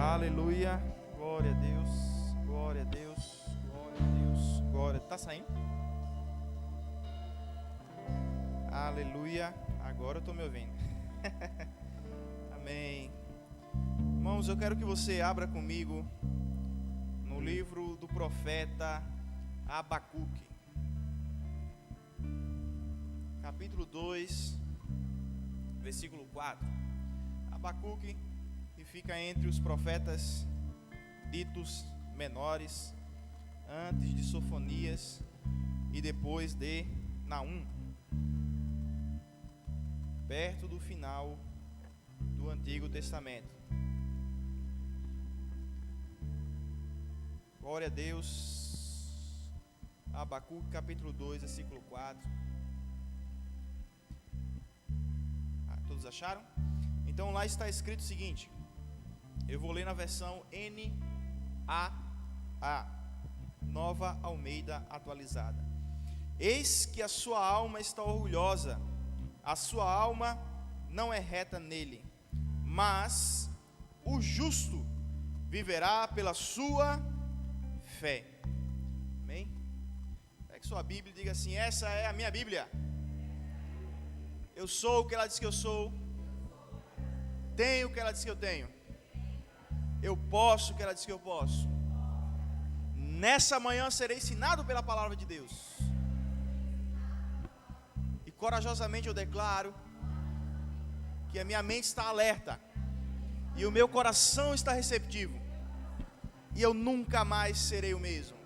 Aleluia, glória a Deus, glória a Deus, glória a Deus, glória. Tá saindo? Aleluia, agora eu estou me ouvindo. Amém. Irmãos, eu quero que você abra comigo no livro do profeta Abacuque, capítulo 2, versículo 4. Abacuque, que fica entre os profetas ditos menores, antes de Sofonias e depois de Naum, perto do final do Antigo Testamento. Glória a Deus. Abacuque capítulo 2, versículo 4. Todos acharam? Então lá está escrito o seguinte. Eu vou ler na versão NAA, Nova Almeida Atualizada. Eis que a sua alma está orgulhosa, a sua alma não é reta nele, mas o justo viverá pela sua fé. Amém? Pegue sua Bíblia e diga assim: essa é a minha Bíblia. Eu sou o que ela diz que eu sou, tenho o que ela diz que eu tenho, eu posso o que ela diz que eu posso. Nessa manhã serei ensinado pela palavra de Deus. E corajosamente eu declaro que a minha mente está alerta e o meu coração está receptivo, e eu nunca mais serei o mesmo.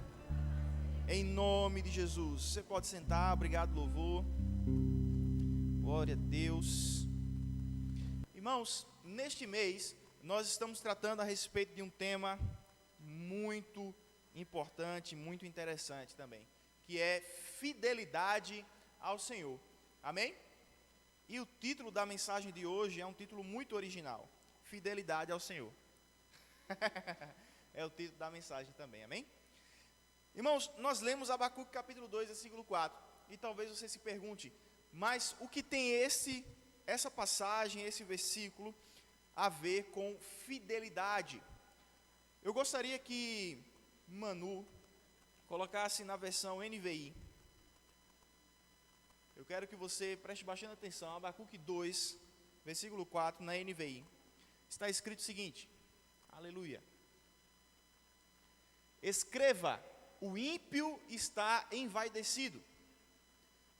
Em nome de Jesus. Você pode sentar. Obrigado, louvor. Glória a Deus. Irmãos, neste mês nós estamos tratando a respeito de um tema muito importante, muito interessante também, que é fidelidade ao Senhor. Amém? E o título da mensagem de hoje é um título muito original: Fidelidade ao Senhor. É o título da mensagem também, amém? Irmãos, nós lemos Abacuque capítulo 2, versículo 4, e talvez você se pergunte, mas o que tem essa passagem, esse versículo a ver com fidelidade? Eu gostaria que Manu colocasse na versão NVI. Eu quero que você preste bastante atenção. Abacuque 2, versículo 4, na NVI. Está escrito o seguinte: aleluia. Escreva: o ímpio está envaidecido,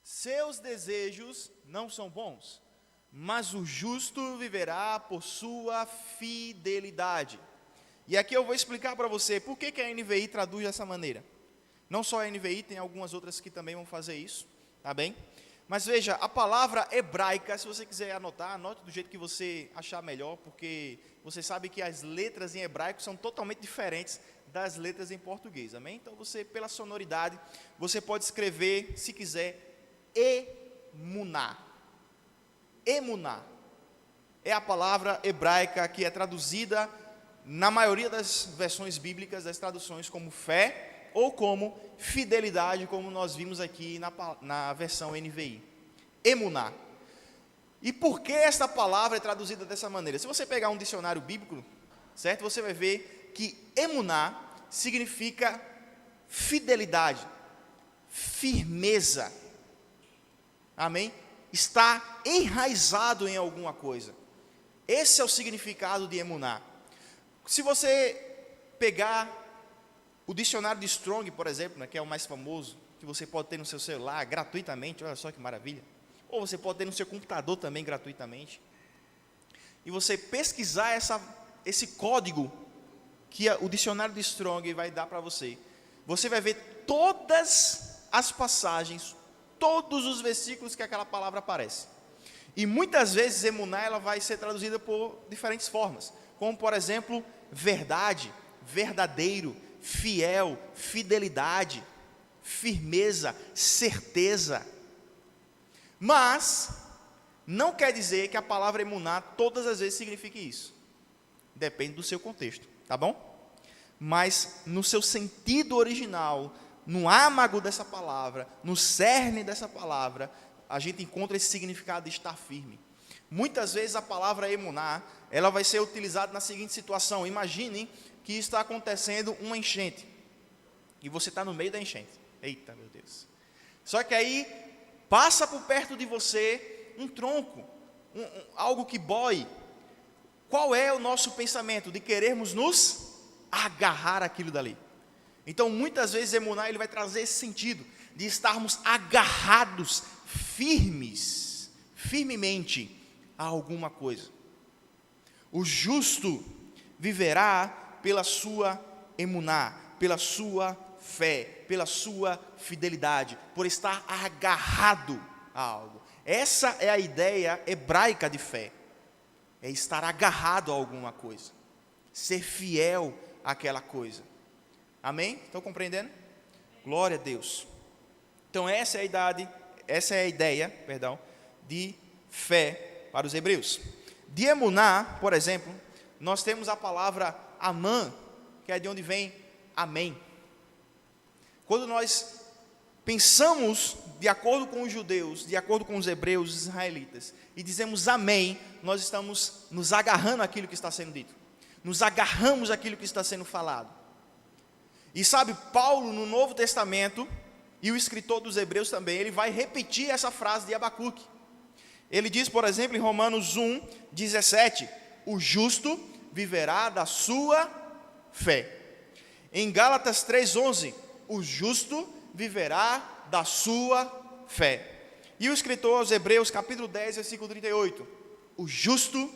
seus desejos não são bons, mas o justo viverá por sua fidelidade. E aqui eu vou explicar para você por que a NVI traduz dessa maneira. Não só a NVI, tem algumas outras que também vão fazer isso, tá bem? Mas veja, a palavra hebraica, se você quiser anotar, anote do jeito que você achar melhor, porque você sabe que as letras em hebraico são totalmente diferentes das letras em português, amém? Então você, pela sonoridade, você pode escrever, se quiser, emuná. Emuná é a palavra hebraica que é traduzida na maioria das versões bíblicas, das traduções, como fé ou como fidelidade, como nós vimos aqui na versão NVI. Emuná. E por que esta palavra é traduzida dessa maneira? Se você pegar um dicionário bíblico, certo? Você vai ver que emuná significa fidelidade, firmeza. Amém? Está enraizado em alguma coisa. Esse é o significado de emuná. Se você pegar o dicionário de Strong, por exemplo, né, que é o mais famoso, que você pode ter no seu celular gratuitamente, olha só que maravilha, ou você pode ter no seu computador também gratuitamente, e você pesquisar esse código que o dicionário de Strong vai dar para você, você vai ver todas as passagens, todos os versículos que aquela palavra aparece. E muitas vezes emuná ela vai ser traduzida por diferentes formas, como por exemplo, verdade, verdadeiro, fiel, fidelidade, firmeza, certeza. Mas não quer dizer que a palavra emuná todas as vezes signifique isso. Depende do seu contexto, tá bom? Mas no seu sentido original, no âmago dessa palavra, no cerne dessa palavra, a gente encontra esse significado de estar firme. Muitas vezes a palavra emuná, ela vai ser utilizada na seguinte situação: imaginem que está acontecendo uma enchente, e você está no meio da enchente. Eita, meu Deus. Só que aí, passa por perto de você um tronco, algo que boe. Qual é o nosso pensamento? De querermos nos agarrar aquilo dali. Então, muitas vezes, emuná, ele vai trazer esse sentido, de estarmos agarrados, firmemente, a alguma coisa. O justo viverá pela sua emuná, pela sua fé, pela sua fidelidade, por estar agarrado a algo. Essa é a ideia hebraica de fé, é estar agarrado a alguma coisa, ser fiel àquela coisa. Amém? Estão compreendendo? Glória a Deus. Então essa é a ideia de fé para os hebreus. De emuná, por exemplo, nós temos a palavra amã, que é de onde vem amém. Quando nós pensamos de acordo com os judeus, de acordo com os hebreus, os israelitas, e dizemos amém, nós estamos nos agarrando àquilo que está sendo dito, nos agarramos àquilo que está sendo falado. E sabe, Paulo no Novo Testamento, e o escritor dos hebreus também, ele vai repetir essa frase de Abacuque. Ele diz, por exemplo, em Romanos 1:17, o justo viverá da sua fé. Em Gálatas 3:11, o justo viverá da sua fé. E o escritor aos Hebreus, capítulo 10, versículo 38, o justo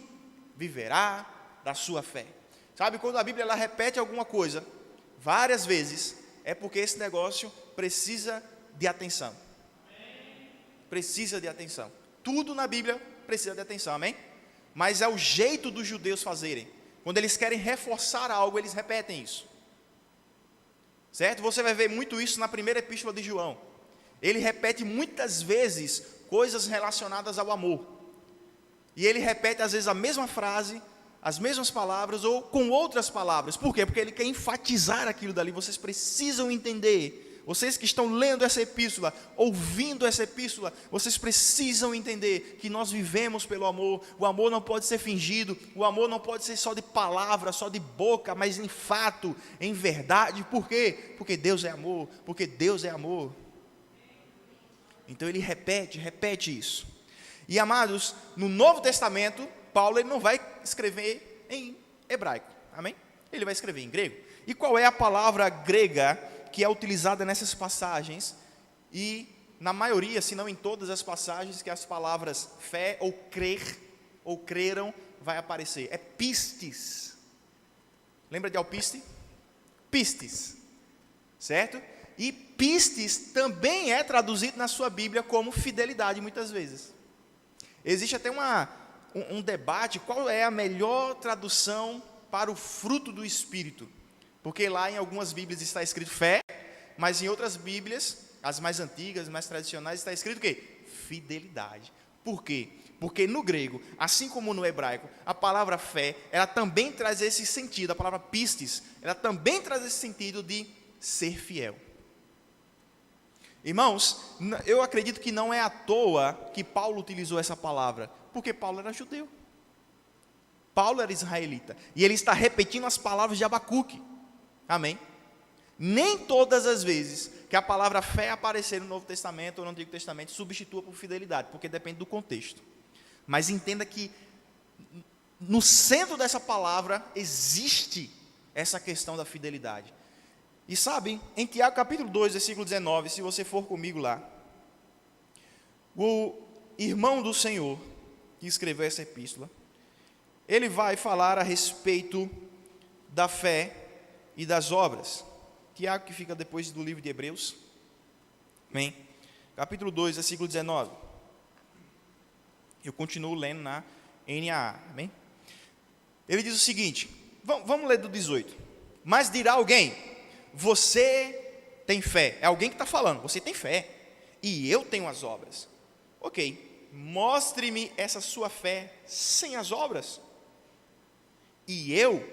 viverá da sua fé. Sabe, quando a Bíblia ela repete alguma coisa várias vezes, é porque esse negócio precisa de atenção. Precisa de atenção. Tudo na Bíblia precisa de atenção, amém? Mas é o jeito dos judeus fazerem. Quando eles querem reforçar algo, eles repetem isso. Certo? Você vai ver muito isso na primeira epístola de João. Ele repete muitas vezes coisas relacionadas ao amor. E ele repete às vezes a mesma frase, as mesmas palavras ou com outras palavras. Por quê? Porque ele quer enfatizar aquilo dali. Vocês precisam entender. Vocês que estão lendo essa epístola, ouvindo essa epístola, vocês precisam entender que nós vivemos pelo amor. O amor não pode ser fingido, o amor não pode ser só de palavra, só de boca, mas em fato, em verdade. Por quê? Porque Deus é amor, porque Deus é amor. Então ele repete isso. E amados, no Novo Testamento, Paulo ele não vai escrever em hebraico, amém? Ele vai escrever em grego. E qual é a palavra grega que é utilizada nessas passagens? E na maioria, se não em todas as passagens, que as palavras fé ou crer, ou creram, vai aparecer. É pistis. Lembra de alpiste? Pistis. Certo? E pistis também é traduzido na sua Bíblia como fidelidade, muitas vezes. Existe até um debate, qual é a melhor tradução para o fruto do Espírito. Porque lá em algumas Bíblias está escrito fé, mas em outras Bíblias, as mais antigas, mais tradicionais, está escrito o quê? Fidelidade. Por quê? Porque no grego, assim como no hebraico, a palavra fé, ela também traz esse sentido, a palavra pistis, ela também traz esse sentido de ser fiel. Irmãos, eu acredito que não é à toa que Paulo utilizou essa palavra, porque Paulo era judeu. Paulo era israelita, e ele está repetindo as palavras de Abacuque. Amém? Nem todas as vezes que a palavra fé aparecer no Novo Testamento ou no Antigo Testamento substitua por fidelidade, porque depende do contexto. Mas entenda que no centro dessa palavra existe essa questão da fidelidade. E sabe, em Tiago capítulo 2, versículo 19, se você for comigo lá, o irmão do Senhor que escreveu essa epístola, ele vai falar a respeito da fé e das obras. Tiago, que fica depois do livro de Hebreus. Amém? Capítulo 2, versículo 19. Eu continuo lendo na NAA. Amém? Ele diz o seguinte, vamos ler do 18. Mas dirá alguém, você tem fé. É alguém que está falando, você tem fé. E eu tenho as obras. Ok, mostre-me essa sua fé sem as obras. E eu,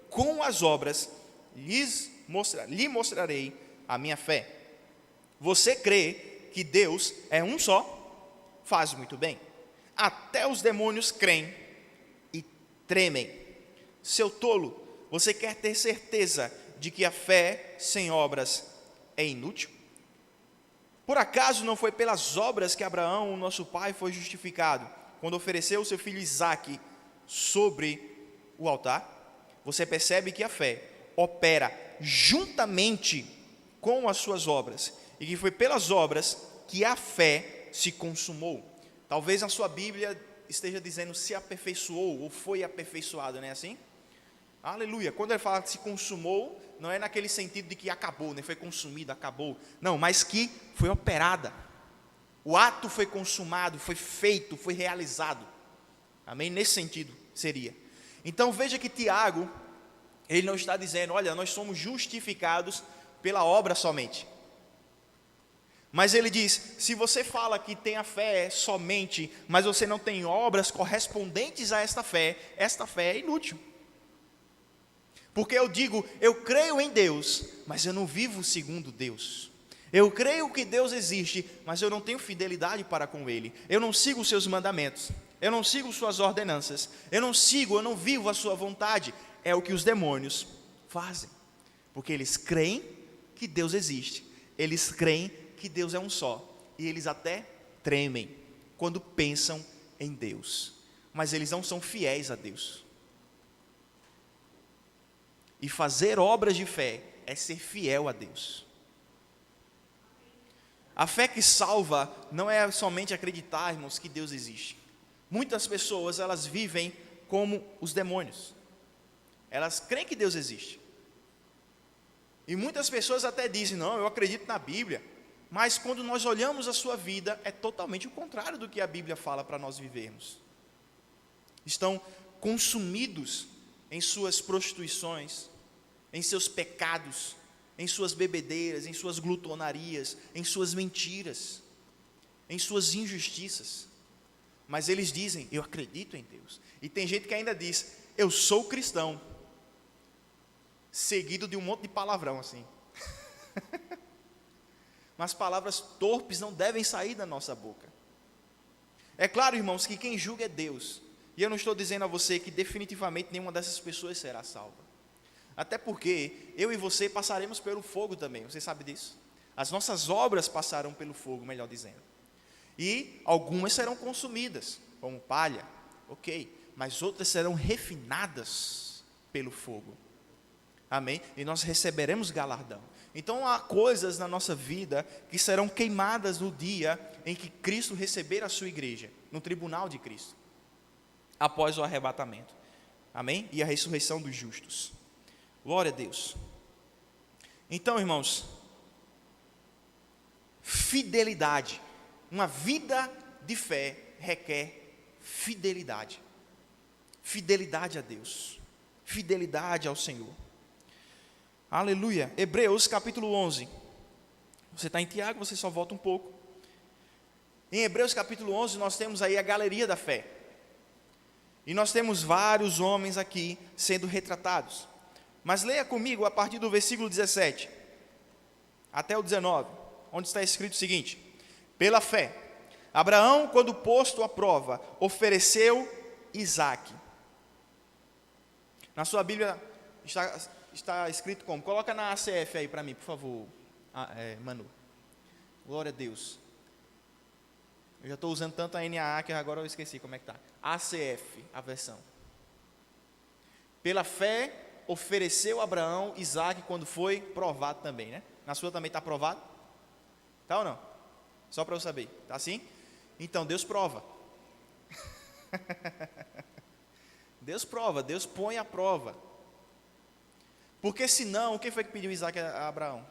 com as obras, lhe mostrarei a minha fé. Você crê que Deus é um só? Faz muito bem. Até os demônios creem e tremem. Seu tolo, você quer ter certeza de que a fé sem obras é inútil? Por acaso não foi pelas obras que Abraão, o nosso pai, foi justificado, quando ofereceu o seu filho Isaque sobre o altar? Você percebe que a fé opera juntamente com as suas obras, e que foi pelas obras que a fé se consumou. Talvez na sua Bíblia esteja dizendo se aperfeiçoou, ou foi aperfeiçoado, não é assim? Aleluia. Quando ele fala que se consumou, não é naquele sentido de que acabou, né? Foi consumido, acabou. Não, mas que foi operada. O ato foi consumado, foi feito, foi realizado. Amém? Nesse sentido seria. Então veja que Tiago, ele não está dizendo, olha, nós somos justificados pela obra somente. Mas ele diz, se você fala que tem a fé somente, mas você não tem obras correspondentes a esta fé é inútil. Porque eu digo, eu creio em Deus, mas eu não vivo segundo Deus. Eu creio que Deus existe, mas eu não tenho fidelidade para com Ele. Eu não sigo os seus mandamentos, eu não sigo suas ordenanças, eu não vivo a sua vontade. É o que os demônios fazem. Porque eles creem que Deus existe, eles creem que Deus é um só, e eles até tremem quando pensam em Deus, mas eles não são fiéis a Deus. E fazer obras de fé é ser fiel a Deus. A fé que salva não é somente acreditar, irmãos, que Deus existe. Muitas pessoas, elas vivem como os demônios. Elas creem que Deus existe. E muitas pessoas até dizem, não, eu acredito na Bíblia. Mas quando nós olhamos a sua vida, é totalmente o contrário do que a Bíblia fala para nós vivermos. Estão consumidos em suas prostituições, em seus pecados, em suas bebedeiras, em suas glutonarias, em suas mentiras, em suas injustiças. Mas eles dizem, eu acredito em Deus. E tem gente que ainda diz, eu sou cristão, seguido de um monte de palavrão assim. Mas palavras torpes não devem sair da nossa boca. É claro, irmãos, que quem julga é Deus. E eu não estou dizendo a você que definitivamente nenhuma dessas pessoas será salva. Até porque eu e você passaremos pelo fogo também, você sabe disso? As nossas obras passarão pelo fogo, melhor dizendo. E algumas serão consumidas, como palha, ok. Mas outras serão refinadas pelo fogo. Amém? E nós receberemos galardão. Então há coisas na nossa vida que serão queimadas no dia em que Cristo receber a sua igreja, no tribunal de Cristo, após o arrebatamento. Amém? E a ressurreição dos justos. Glória a Deus. Então, irmãos, fidelidade. Uma vida de fé requer fidelidade. Fidelidade a Deus. Fidelidade ao Senhor. Aleluia. Hebreus capítulo 11. Você está em Tiago, você só volta um pouco. Em Hebreus capítulo 11 nós temos aí a galeria da fé. E nós temos vários homens aqui sendo retratados. Mas leia comigo a partir do versículo 17 até o 19, onde está escrito o seguinte: pela fé, Abraão, quando posto à prova, ofereceu Isaque. Na sua Bíblia está escrito como? Coloca na ACF aí para mim, por favor, Manu. Glória a Deus. Eu já estou usando tanto a NAA que agora eu esqueci como é que está. ACF, a versão. Pela fé, ofereceu Abraão Isaque quando foi provado também, né? Na sua também está provado? Está ou não? Só para eu saber. Está assim? Então, Deus prova. Deus prova, Deus põe à prova. Porque senão, quem foi que pediu Isaque a Abraão?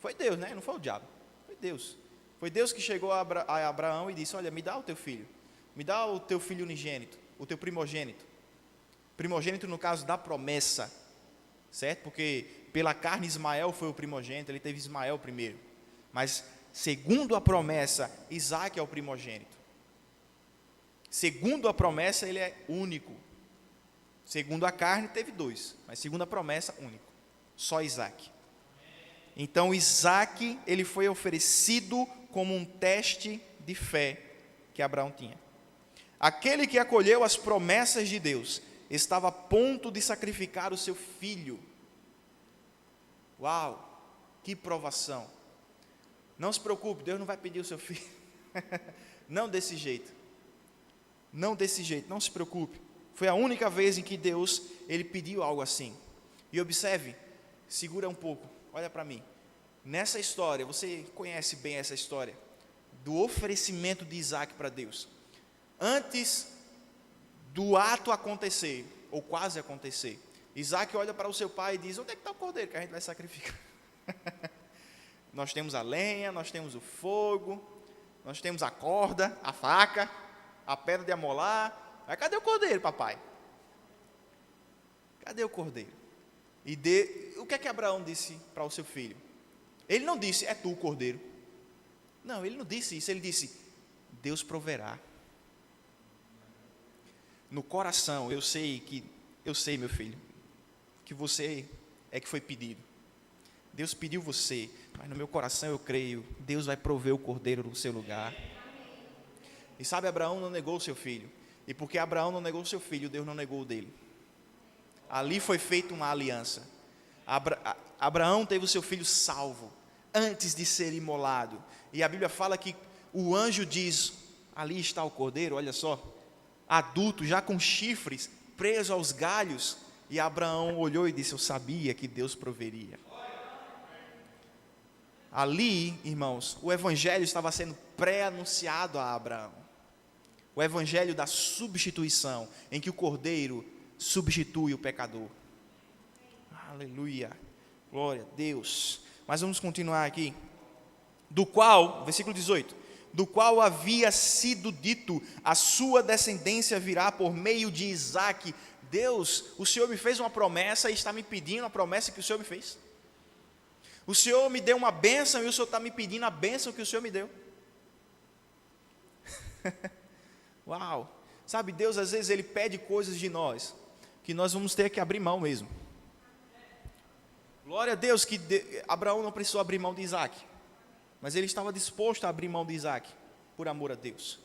Foi Deus, né? Não foi o diabo. Foi Deus. Foi Deus que chegou a Abraão e disse, olha, me dá o teu filho. Me dá o teu filho unigênito, o teu primogênito. Primogênito no caso da promessa. Certo? Porque pela carne Ismael foi o primogênito, ele teve Ismael primeiro. Mas segundo a promessa, Isaque é o primogênito. Segundo a promessa, ele é único. Segundo a carne, teve 2, mas segundo a promessa, único. Só Isaque. Então, Isaque, ele foi oferecido como um teste de fé que Abraão tinha. Aquele que acolheu as promessas de Deus estava a ponto de sacrificar o seu filho. Uau, que provação. Não se preocupe, Deus não vai pedir o seu filho. Não desse jeito. Não desse jeito, não se preocupe. Foi a única vez em que Deus, ele pediu algo assim. E observe, segura um pouco, olha para mim. Nessa história, você conhece bem essa história, do oferecimento de Isaac para Deus. Antes do ato acontecer, ou quase acontecer, Isaac olha para o seu pai e diz: onde é que está o cordeiro que a gente vai sacrificar? Nós temos a lenha, nós temos o fogo, nós temos a corda, a faca, a pedra de amolar. Mas cadê o cordeiro, papai? Cadê o cordeiro? O que é que Abraão disse para o seu filho? Ele não disse: é tu o cordeiro. Não, ele não disse isso, ele disse: Deus proverá. No coração, eu sei, meu filho, que você é que foi pedido. Deus pediu você, mas no meu coração eu creio, Deus vai prover o cordeiro no seu lugar. E sabe, Abraão não negou o seu filho. E porque Abraão não negou o seu filho, Deus não negou o dele. Ali foi feita uma aliança. Abraão teve o seu filho salvo, antes de ser imolado. E a Bíblia fala que o anjo diz: ali está o cordeiro, olha só, adulto, já com chifres, preso aos galhos. E Abraão olhou e disse: eu sabia que Deus proveria. Ali, irmãos, o evangelho estava sendo pré-anunciado a Abraão. O evangelho da substituição, em que o cordeiro substitui o pecador. Aleluia, glória a Deus. Mas vamos continuar aqui. Do qual, versículo 18, do qual havia sido dito: a sua descendência virá por meio de Isaque. Deus, o Senhor me fez uma promessa e está me pedindo a promessa que o Senhor me fez. O Senhor me deu uma bênção e o Senhor está me pedindo a bênção que o Senhor me deu. Uau! Sabe, Deus às vezes Ele pede coisas de nós, que nós vamos ter que abrir mão mesmo. Glória a Deus que Abraão não precisou abrir mão de Isaac, mas ele estava disposto a abrir mão de Isaac, por amor a Deus.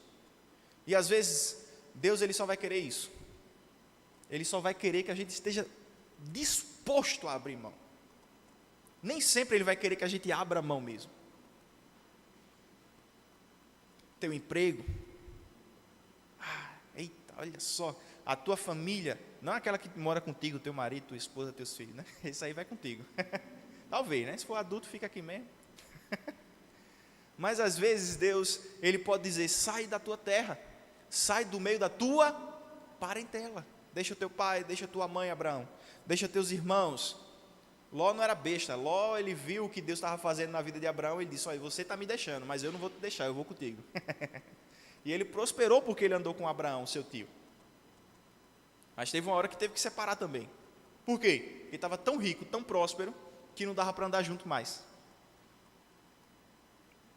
E às vezes, Deus ele só vai querer isso. Ele só vai querer que a gente esteja disposto a abrir mão. Nem sempre Ele vai querer que a gente abra a mão mesmo. Teu emprego. Eita, olha só. A tua família, não é aquela que mora contigo, teu marido, tua esposa, teus filhos, né? Isso aí vai contigo. Talvez, né? Se for adulto, fica aqui mesmo. Mas às vezes Deus, Ele pode dizer: sai da tua terra, sai do meio da tua parentela. Deixa o teu pai, deixa a tua mãe, Abraão, deixa teus irmãos. Ló não era besta. Ló, ele viu o que Deus estava fazendo na vida de Abraão. Ele disse: olha, você está me deixando, mas eu não vou te deixar, eu vou contigo. E ele prosperou porque ele andou com Abraão, seu tio. Mas teve uma hora que teve que separar também. Por quê? Ele estava tão rico, tão próspero, que não dava para andar junto mais.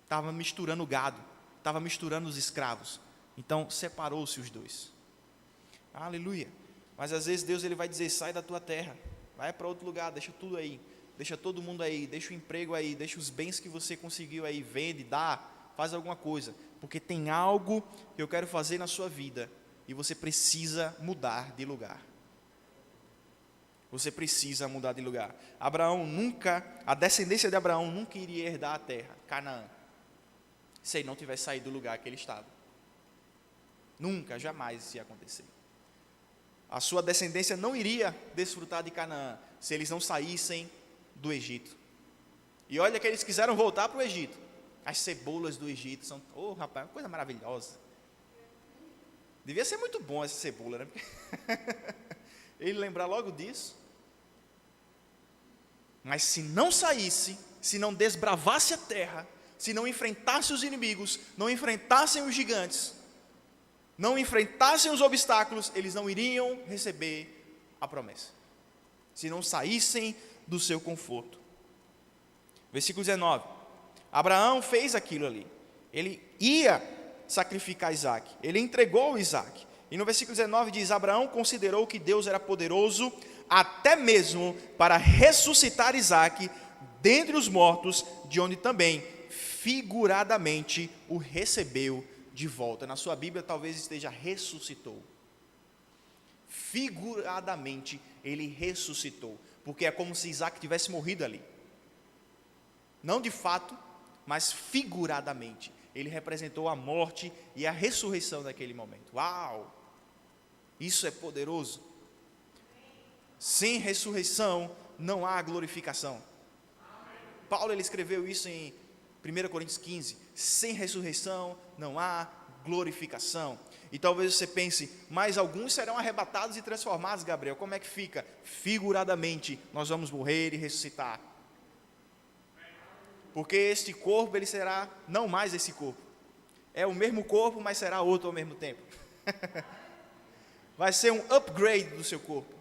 Estava misturando o gado, estava misturando os escravos. Então separou-se os dois. Aleluia. Mas às vezes Deus ele vai dizer: sai da tua terra, vai para outro lugar, deixa tudo aí, deixa todo mundo aí, deixa o emprego aí, deixa os bens que você conseguiu aí, vende, dá, faz alguma coisa, porque tem algo que eu quero fazer na sua vida, e você precisa mudar de lugar. Você precisa mudar de lugar. A descendência de Abraão nunca iria herdar a terra, Canaã, se ele não tivesse saído do lugar que ele estava. Nunca, jamais isso ia acontecer. A sua descendência não iria desfrutar de Canaã se eles não saíssem do Egito. E olha que eles quiseram voltar para o Egito. As cebolas do Egito são, rapaz, uma coisa maravilhosa. Devia ser muito bom essa cebola, né? Ele lembrar logo disso. Mas se não saísse, se não desbravasse a terra, se não enfrentasse os inimigos, não enfrentassem os gigantes, não enfrentassem os obstáculos, eles não iriam receber a promessa. Se não saíssem do seu conforto. Versículo 19. Abraão fez aquilo ali. Ele ia sacrificar Isaac. Ele entregou Isaac. E no versículo 19 diz: Abraão considerou que Deus era poderoso até mesmo para ressuscitar Isaac dentre os mortos, de onde também figuradamente o recebeu de volta. Na sua Bíblia talvez esteja ressuscitou. Figuradamente, ele ressuscitou, porque é como se Isaac tivesse morrido ali. Não de fato, mas figuradamente. Ele representou a morte e a ressurreição naquele momento. Uau! Isso é poderoso. Sem ressurreição, não há glorificação. Paulo ele escreveu isso em 1 Coríntios 15. Sem ressurreição, não há glorificação. E talvez você pense, mas alguns serão arrebatados e transformados, Gabriel. Como é que fica? Figuradamente, nós vamos morrer e ressuscitar. Porque este corpo, ele será não mais esse corpo. É o mesmo corpo, mas será outro ao mesmo tempo. Vai ser um upgrade do seu corpo.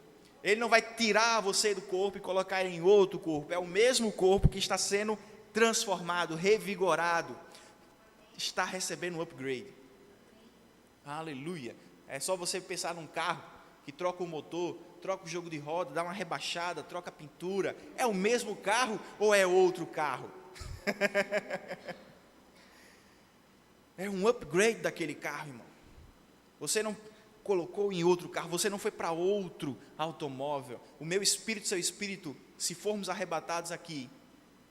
Ele não vai tirar você do corpo e colocar em outro corpo. É o mesmo corpo que está sendo transformado, revigorado. Está recebendo um upgrade. Aleluia. É só você pensar num carro que troca o motor, troca o jogo de roda, dá uma rebaixada, troca a pintura. É o mesmo carro ou é outro carro? É um upgrade daquele carro, irmão. Você não colocou em outro carro, você não foi para outro automóvel. O meu espírito, seu espírito, se formos arrebatados aqui,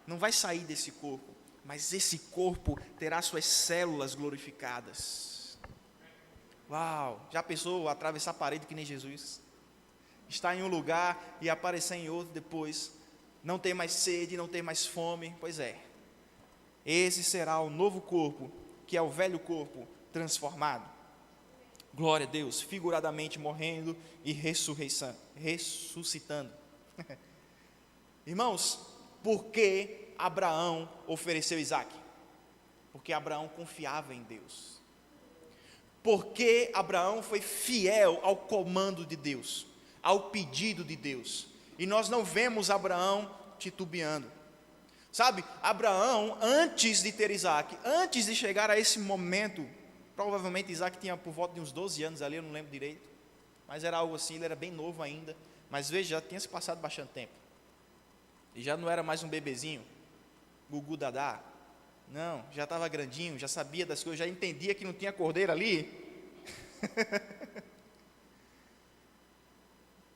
não vai sair desse corpo, mas esse corpo terá suas células glorificadas. Uau, já pensou atravessar a parede que nem Jesus? Estar em um lugar e aparecer em outro depois, não ter mais sede, não ter mais fome, pois é. Esse será o novo corpo, que é o velho corpo transformado. Glória a Deus, figuradamente morrendo e ressuscitando. Irmãos, por que Abraão ofereceu Isaque? Porque Abraão confiava em Deus. Porque Abraão foi fiel ao comando de Deus, ao pedido de Deus. E nós não vemos Abraão titubeando. Sabe, Abraão, antes de ter Isaque, antes de chegar a esse momento, provavelmente Isaque tinha por volta de uns 12 anos ali, eu não lembro direito, mas era algo assim, ele era bem novo ainda, mas veja, já tinha se passado bastante tempo, e já não era mais um bebezinho, gugu dadá, não, já estava grandinho, já sabia das coisas, já entendia que não tinha cordeiro ali,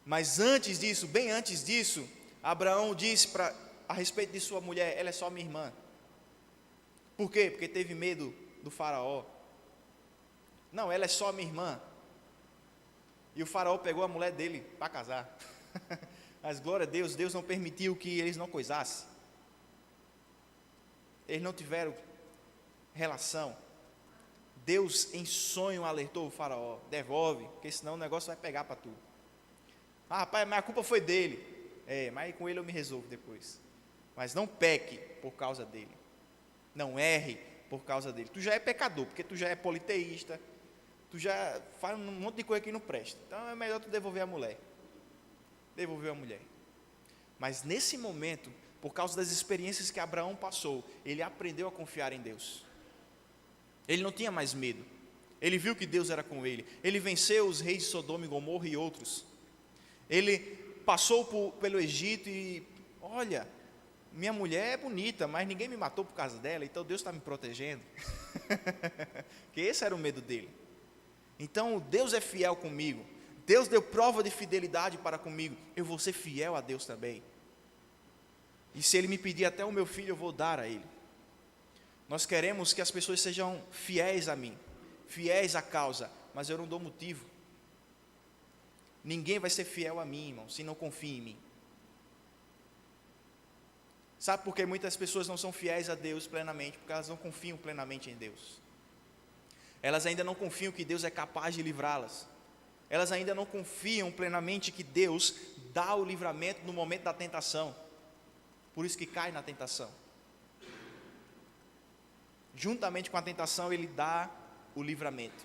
mas antes disso, bem antes disso, Abraão disse a respeito de sua mulher, ela é só minha irmã. Por quê? Porque teve medo do faraó. Não, ela é só minha irmã. E o faraó pegou a mulher dele para casar. Mas glória a Deus, Deus não permitiu que eles não coisassem. Eles não tiveram relação. Deus em sonho alertou o faraó, devolve, porque senão o negócio vai pegar para tu. Ah, rapaz, mas a culpa foi dele. Mas com ele eu me resolvo depois. Mas não peque por causa dele. Não erre por causa dele. Tu já é pecador, porque tu já é politeísta. Tu já faz um monte de coisa que não presta. Então é melhor tu devolver a mulher. Devolver a mulher. Mas nesse momento, por causa das experiências que Abraão passou, ele aprendeu a confiar em Deus. Ele não tinha mais medo. Ele viu que Deus era com ele. Ele venceu os reis de Sodoma e Gomorra e outros. Ele passou pelo Egito e, olha, minha mulher é bonita, mas ninguém me matou por causa dela, então Deus está me protegendo. Porque esse era o medo dele. Então Deus é fiel comigo. Deus deu prova de fidelidade para comigo. Eu vou ser fiel a Deus também. E se Ele me pedir até o meu filho, eu vou dar a Ele. Nós queremos que as pessoas sejam fiéis a mim, fiéis à causa, mas eu não dou motivo. Ninguém vai ser fiel a mim, irmão, se não confia em mim. Sabe por que muitas pessoas não são fiéis a Deus plenamente? Porque elas não confiam plenamente em Deus. Elas ainda não confiam que Deus é capaz de livrá-las. Elas ainda não confiam plenamente que Deus dá o livramento no momento da tentação. Por isso que cai na tentação. Juntamente com a tentação, Ele dá o livramento.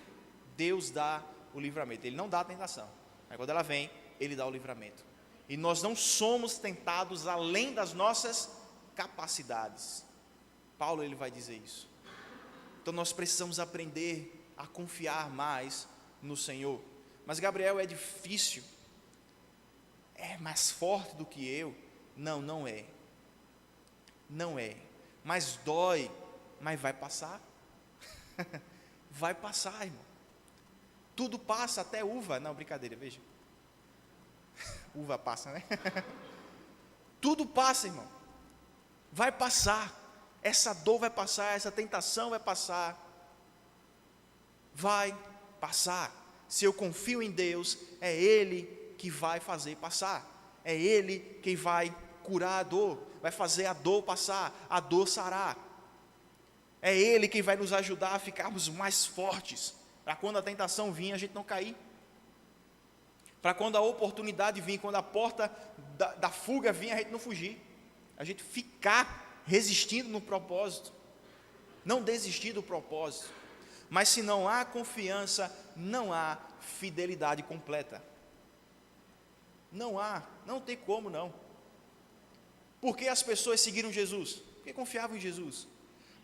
Deus dá o livramento. Ele não dá a tentação. Mas quando ela vem, Ele dá o livramento. E nós não somos tentados além das nossas capacidades. Paulo ele vai dizer isso. Então nós precisamos aprender a confiar mais no Senhor. Mas Gabriel, é difícil, é mais forte do que eu? Não, não é. Não é. Mas dói, mas vai passar. vai passar, irmão. Tudo passa, até uva. Não, brincadeira, veja. Uva passa, né? Tudo passa, irmão. Vai passar. Essa dor vai passar, essa tentação vai passar. Vai passar. Se eu confio em Deus, é Ele que vai fazer passar. É Ele quem vai curar a dor, vai fazer a dor passar, a dor sarar. É Ele quem vai nos ajudar a ficarmos mais fortes, para quando a tentação vir, a gente não cair. Para quando a oportunidade vir, quando a porta da fuga vir, a gente não fugir. A gente ficar resistindo no propósito. Não desistir do propósito. Mas se não há confiança, não há fidelidade completa. Não há, não tem como não. Por que as pessoas seguiram Jesus? Porque confiavam em Jesus.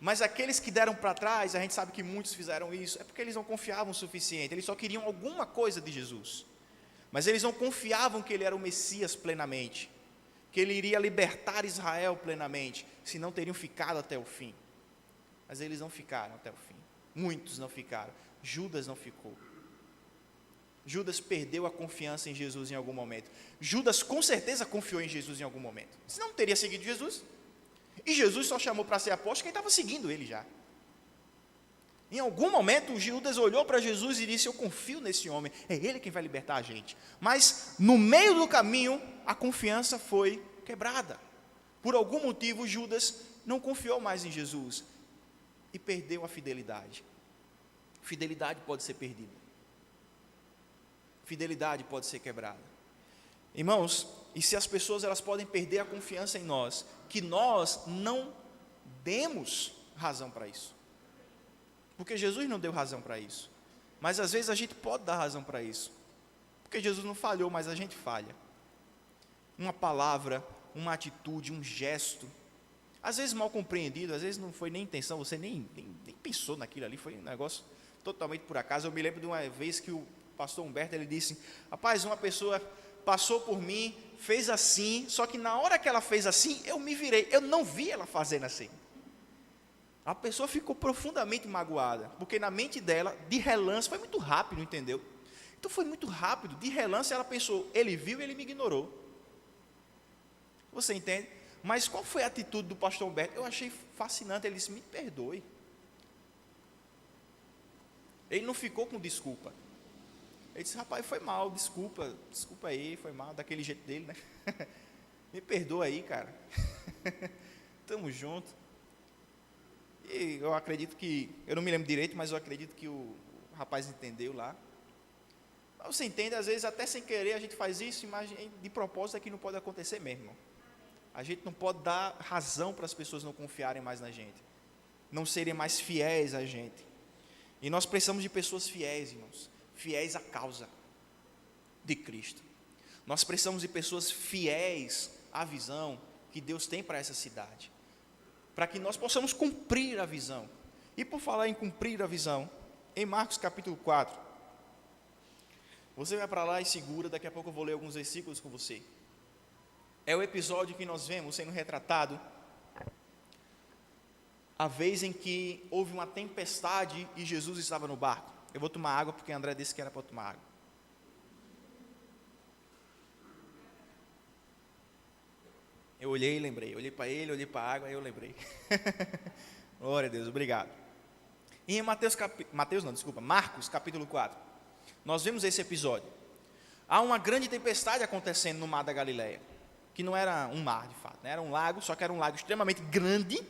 Mas aqueles que deram para trás, a gente sabe que muitos fizeram isso, é porque eles não confiavam o suficiente, eles só queriam alguma coisa de Jesus. Mas eles não confiavam que Ele era o Messias plenamente, que Ele iria libertar Israel plenamente, senão teriam ficado até o fim. Mas eles não ficaram até o fim. Muitos não ficaram. Judas não ficou. Judas perdeu a confiança em Jesus em algum momento. Judas com certeza confiou em Jesus em algum momento. Senão não teria seguido Jesus. E Jesus só chamou para ser apóstolo quem estava seguindo ele já. Em algum momento Judas olhou para Jesus e disse: eu confio nesse homem, é ele quem vai libertar a gente. Mas no meio do caminho a confiança foi quebrada. Por algum motivo Judas não confiou mais em Jesus e perdeu a fidelidade. Fidelidade pode ser perdida. Fidelidade pode ser quebrada. Irmãos, e se as pessoas elas podem perder a confiança em nós, que nós não demos razão para isso. Porque Jesus não deu razão para isso. Mas às vezes a gente pode dar razão para isso. Porque Jesus não falhou, mas a gente falha. Uma palavra, uma atitude, um gesto, às vezes mal compreendido, às vezes não foi nem intenção, você nem pensou naquilo ali, foi um negócio totalmente por acaso. Eu me lembro de uma vez que o pastor Humberto, ele disse: rapaz, uma pessoa passou por mim, fez assim, só que na hora que ela fez assim, eu me virei, eu não vi ela fazendo assim. A pessoa ficou profundamente magoada, porque na mente dela, de relance, foi muito rápido, entendeu? Então foi muito rápido, de relance ela pensou, ele viu e ele me ignorou. Você entende? Mas qual foi a atitude do pastor Humberto? Eu achei fascinante, ele disse: me perdoe. Ele não ficou com desculpa. Ele disse: rapaz, foi mal, desculpa aí, foi mal, daquele jeito dele, né? Me perdoa aí, cara. Tamo junto. E eu acredito que, eu não me lembro direito, mas eu acredito que o rapaz entendeu lá. Mas você entende, às vezes até sem querer a gente faz isso, mas de propósito é que não pode acontecer mesmo, irmão. A gente não pode dar razão para as pessoas não confiarem mais na gente, não serem mais fiéis a gente. E nós precisamos de pessoas fiéis, irmãos, fiéis à causa de Cristo. Nós precisamos de pessoas fiéis à visão que Deus tem para essa cidade, para que nós possamos cumprir a visão. E por falar em cumprir a visão, em Marcos capítulo 4, você vai para lá e segura, daqui a pouco eu vou ler alguns versículos com você. É o episódio que nós vemos sendo retratado a vez em que houve uma tempestade e Jesus estava no barco. Eu vou tomar água porque André disse que era para tomar água. Eu olhei e lembrei, olhei para ele, olhei para a água e eu lembrei. Glória a Deus, obrigado. E em Marcos capítulo 4, nós vemos esse episódio. Há uma grande tempestade acontecendo no mar da Galileia, que não era um mar de fato, né? Era um lago, só que era um lago extremamente grande,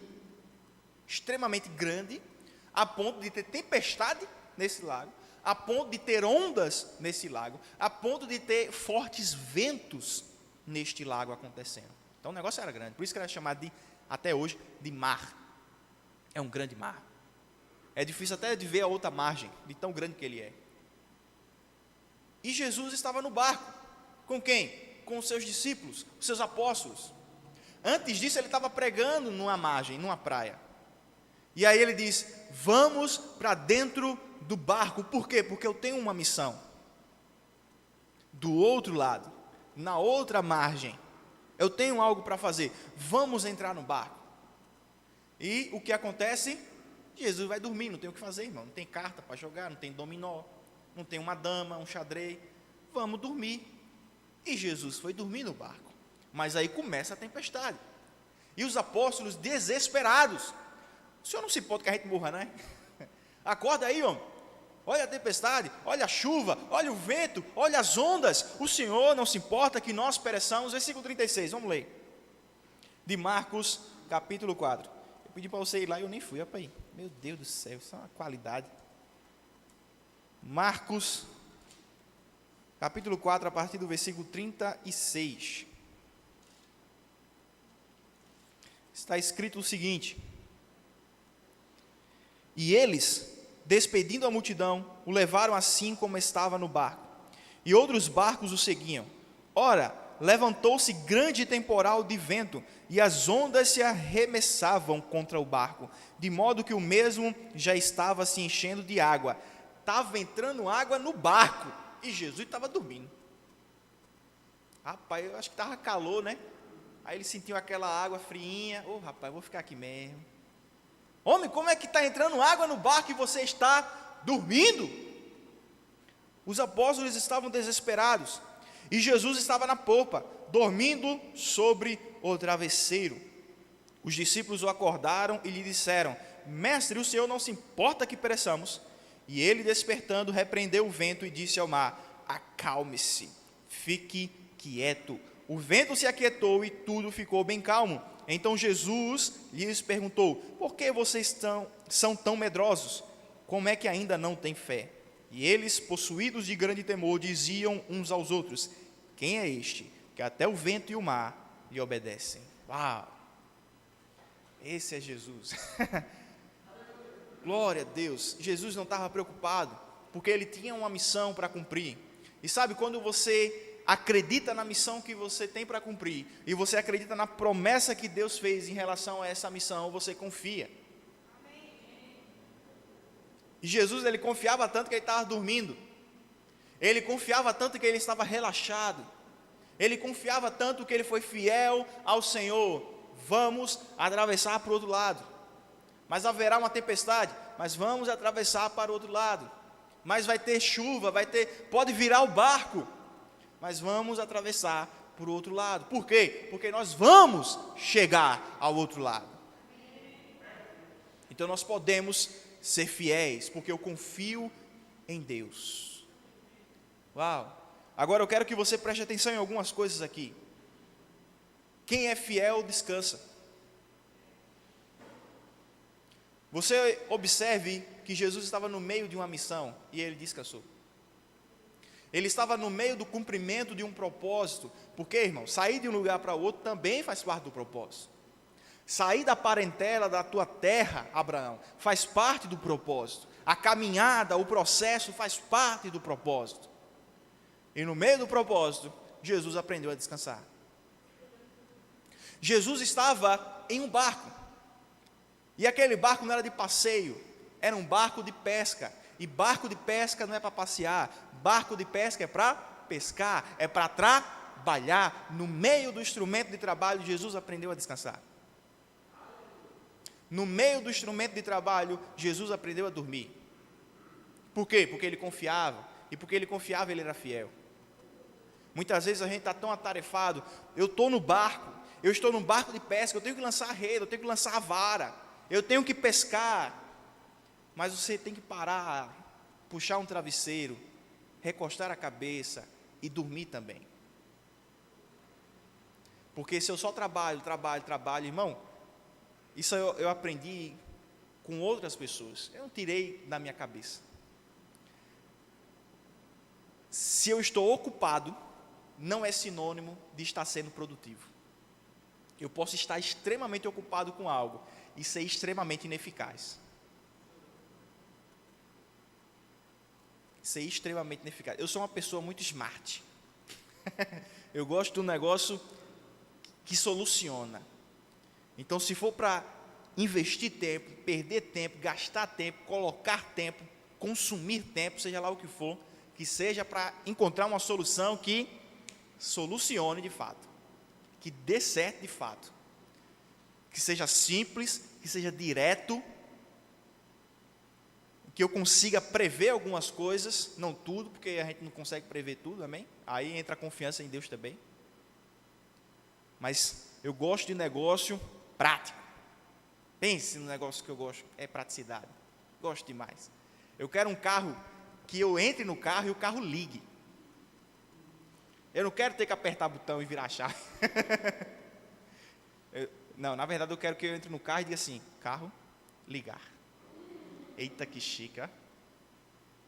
a ponto de ter tempestade nesse lago, a ponto de ter ondas nesse lago, a ponto de ter fortes ventos neste lago acontecendo. Então o negócio era grande, por isso que era chamado até hoje, de mar. É um grande mar. É difícil até de ver a outra margem, de tão grande que ele é. E Jesus estava no barco, com quem? Com os seus discípulos, os seus apóstolos. Antes disso ele estava pregando numa margem, numa praia. E aí ele diz: vamos para dentro do barco. Por quê? Porque eu tenho uma missão. Do outro lado, na outra margem, eu tenho algo para fazer. Vamos entrar no barco. E o que acontece? Jesus vai dormir, não tem o que fazer, irmão. Não tem carta para jogar, não tem dominó, não tem uma dama, um xadrez. Vamos dormir. E Jesus foi dormir no barco. Mas aí começa a tempestade. E os apóstolos desesperados. O senhor não se importa que a gente morra, né? Acorda aí, homem. Olha a tempestade, olha a chuva, olha o vento, olha as ondas. O Senhor não se importa que nós pereçamos. Versículo 36, vamos ler. De Marcos, capítulo 4. Eu pedi para você ir lá e eu nem fui, olha para aí. Meu Deus do céu, isso é uma qualidade. Marcos, capítulo 4, a partir do versículo 36. Está escrito o seguinte: e eles, despedindo a multidão, o levaram assim como estava no barco, e outros barcos o seguiam. Ora, levantou-se grande temporal de vento, e as ondas se arremessavam contra o barco, de modo que o mesmo já estava se enchendo de água. Estava entrando água no barco, e Jesus estava dormindo. Rapaz, eu acho que estava calor, né? Aí ele sentiu aquela água friinha. Rapaz, vou ficar aqui mesmo. Homem, como é que está entrando água no barco e você está dormindo? Os apóstolos estavam desesperados, e Jesus estava na popa, dormindo sobre o travesseiro. Os discípulos o acordaram e lhe disseram: Mestre, o Senhor não se importa que pereçamos? E ele, despertando, repreendeu o vento e disse ao mar: acalme-se, fique quieto. O vento se aquietou e tudo ficou bem calmo. Então Jesus lhes perguntou: por que vocês são tão medrosos? Como é que ainda não têm fé? E eles, possuídos de grande temor, diziam uns aos outros: quem é este, que até o vento e o mar lhe obedecem? Uau! Esse é Jesus. Glória a Deus. Jesus não estava preocupado, porque ele tinha uma missão para cumprir. E sabe, quando você acredita na missão que você tem para cumprir, e você acredita na promessa que Deus fez em relação a essa missão, você confia. E Jesus, ele confiava tanto que ele estava dormindo. Ele confiava tanto que ele estava relaxado. Ele confiava tanto que ele foi fiel ao Senhor. Vamos atravessar para o outro lado. Mas haverá uma tempestade, mas vamos atravessar para o outro lado. Mas vai ter chuva, pode virar o barco, mas vamos atravessar para o outro lado. Por quê? Porque nós vamos chegar ao outro lado. Então nós podemos ser fiéis, porque eu confio em Deus. Uau! Agora eu quero que você preste atenção em algumas coisas aqui. Quem é fiel, descansa. Você observe que Jesus estava no meio de uma missão e ele descansou. Ele estava no meio do cumprimento de um propósito, porque, irmão, sair de um lugar para outro também faz parte do propósito. Sair da parentela da tua terra, Abraão, faz parte do propósito. A caminhada, o processo faz parte do propósito. E no meio do propósito, Jesus aprendeu a descansar. Jesus estava em um barco, e aquele barco não era de passeio, era um barco de pesca. E barco de pesca não é para passear, barco de pesca é para pescar, é para trabalhar. No meio do instrumento de trabalho, Jesus aprendeu a descansar. No meio do instrumento de trabalho, Jesus aprendeu a dormir. Por quê? Porque ele confiava, e porque ele confiava, ele era fiel. Muitas vezes a gente está tão atarefado. Eu estou no barco, eu estou num barco de pesca, eu tenho que lançar a rede, eu tenho que lançar a vara, eu tenho que pescar. Mas você tem que parar, puxar um travesseiro, recostar a cabeça e dormir também. Porque se eu só trabalho, irmão, isso eu aprendi com outras pessoas, eu não tirei da minha cabeça. Se eu estou ocupado, não é sinônimo de estar sendo produtivo. Eu posso estar extremamente ocupado com algo e ser extremamente ineficaz. Ser extremamente ineficaz. Eu sou uma pessoa muito smart. Eu gosto de um negócio que soluciona. Então, se for para investir tempo, perder tempo, gastar tempo, colocar tempo, consumir tempo, seja lá o que for, que seja para encontrar uma solução que solucione de fato, que dê certo de fato, que seja simples, que seja direto, que eu consiga prever algumas coisas, não tudo, porque a gente não consegue prever tudo, amém? Aí entra a confiança em Deus também. Mas eu gosto de negócio prático. Pense no negócio que eu gosto, é praticidade. Gosto demais. Eu quero um carro que eu entre no carro e o carro ligue. Eu não quero ter que apertar botão e virar a chave. Não, na verdade eu quero que eu entre no carro e diga assim, carro, ligar. Eita, que chique, ó.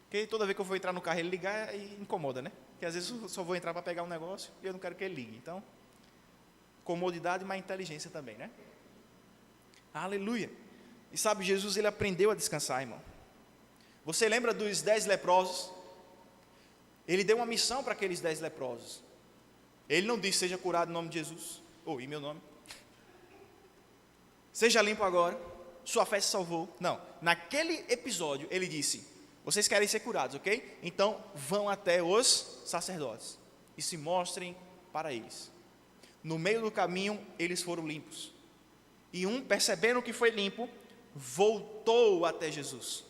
Porque toda vez que eu vou entrar no carro ele ligar, incomoda, né? Porque às vezes eu só vou entrar para pegar um negócio e eu não quero que ele ligue. Então, comodidade, mas inteligência também, né? Aleluia. E sabe, Jesus, ele aprendeu a descansar, irmão. Você lembra dos 10 leprosos? Ele deu uma missão para aqueles 10 leprosos. Ele não disse, seja curado em nome de Jesus, ou em meu nome. Seja limpo agora, sua fé se salvou. Não, naquele episódio ele disse, vocês querem ser curados, ok? Então vão até os sacerdotes e se mostrem para eles. No meio do caminho eles foram limpos. E percebendo que foi limpo, voltou até Jesus.